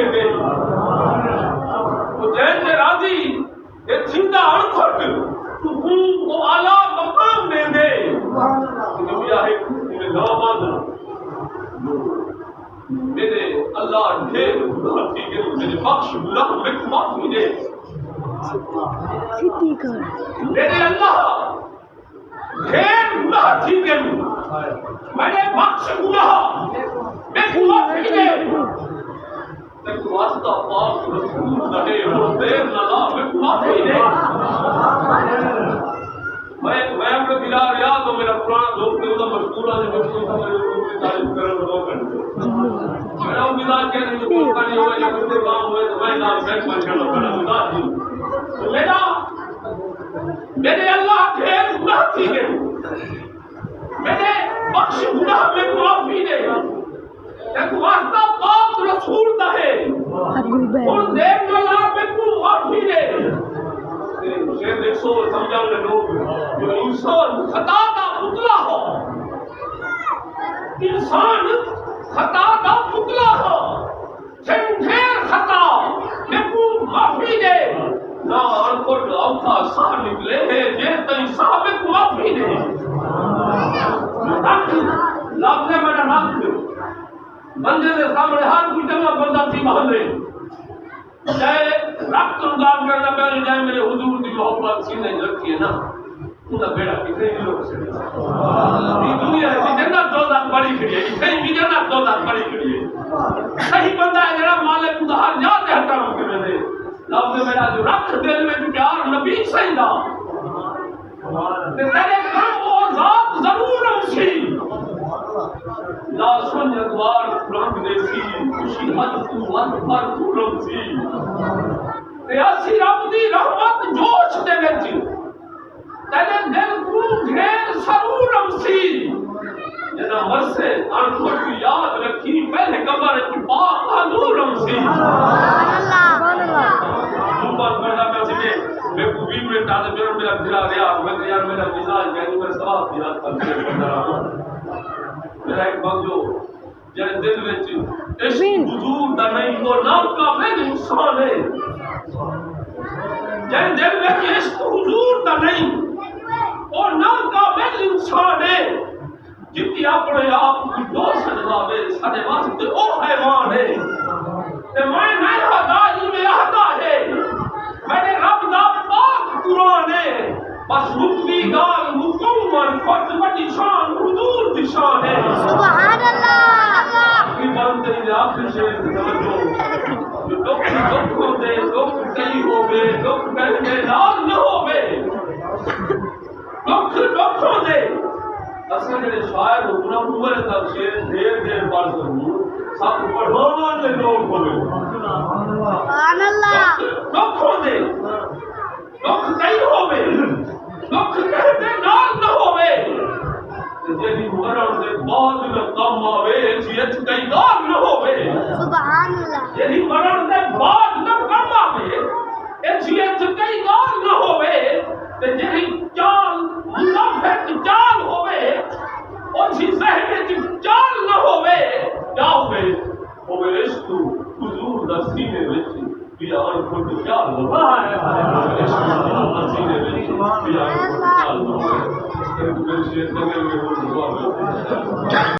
دے دے وہ جین دے راضی یہ تھیندا انکھٹ تو وہ اعلیٰ مقام دے دے جو یہ ہے کہ نواباد میرے اللہ ڈھیر گناہ تھی گئے میرے بخش گناہ میں معافی دے میرے اللہ ڈھیر گناہ تھی گئے میرے بخش گناہ میں معافی دے ایک واسطہ پاک رسول رہے اور دیر نہ میں معافی دے میں اپنے بلال یاد ہوں میرا پرانا دوست نے مشکورہ سے مشکور تھا میرے روح کی تعریف کرنے میں دو کرنے میرا بلال کہنے جو پوچھتا نہیں ہوئے یا کتے کام ہوئے تو میں نام بیٹھ میں چلو میرا بلال جی میرے اللہ ڈھیر گناہ تھی گئے میرے بخش گناہ میں معافی دے ایک واسطہ پاک رسول دا ہے اور دیکھ اللہ میں کو معافی دے شیر ایک سو سمجھانے لوگ جو انسان خطا دا پتلا ہو انسان خطا دا پتلا ہو ڈھیر خطا میں کو معافی دے نہ انکوٹ اوکھا ساہ نکلے ہے یہ تئی صاحب کو معافی دے رکھ لفظ میں رکھ بندے دے سامنے ہر کوئی جگہ بندہ تھی محلے چاہے رکھ انگام کرنا پہلے جائے میرے حضور کی محبت سینے رکھی ہے نا انہا بیڑا کتنے ہی لوگ سے یہ دنیا ہے جنت دوزخ بڑی کھڑی ہے کہیں بھی جنت دوزخ بڑی کھڑی ہے صحیح بندہ ہے جناب مالک ادھار یاد ہے حترام کے میں لفظ میرا جو رکھ دل میں جو پیار نبی صحیح دا تیرے کم اور ذات ضرور امشی لا سن ادوار رنگ دیسی خوشی حد تو حد پر تو رنگ سی تے اسی رب دی رحمت جوش دے وچ تیرے دل کو ڈھیر ضرور امسی جنا مرسے انکھٹ کی یاد رکھی پہلے قبر کی پاک حضور امسی سبحان اللہ دوبار پڑھا میں سے میں کو بھی میں تازہ میرا دلا رہا میں یار میرا مزاج ہے میں ثواب یاد کر رہا ہوں میرا ایک بندو جن دل وچ عشق حضور دا نہیں وہ نام کا میں انسان ہے جن دل وچ عشق حضور دا نہیں اور نام کا میں انسان ہے جن کی اپنے آپ کو دوست نظاوے سارے واسطے او حیوان ہے تے میں نہیں ہدا میں ہدا ہے میرے رب دا پاک قرآن ہے بس رتبی گال مکمل فرد بڑی شان حضور دی شان ہے سبحان اللہ کی بندے دے آخر شیر توجہ جو دکھ ہوتے دکھ کئی ہوئے دکھ کہنے لال نہ ہوئے دکھ ہوتے اصلا جڑے شاعر ہونا عمر تک شیر دیر پڑھ سکوں سب پڑھانا دے لوگ ہوئے سبحان اللہ دکھ ہوتے دکھ کئی ہوئے دکھ کہتے نال نہ ہوئے جیدی مرن دے بعد میں کم آوے جیت کئی گار نہ ہوئے سبحان اللہ جیدی مرن دے بعد میں کم آوے جیت کئی گار نہ ہوئے جیدی چال منافق چال ہوئے اور جی ذہن کی چال نہ ہوئے کیا ہوئے عشق حضور دا سینے وچ بیان خود کیا لگا ہے سینے وچ بیان خود کیا لگا ہے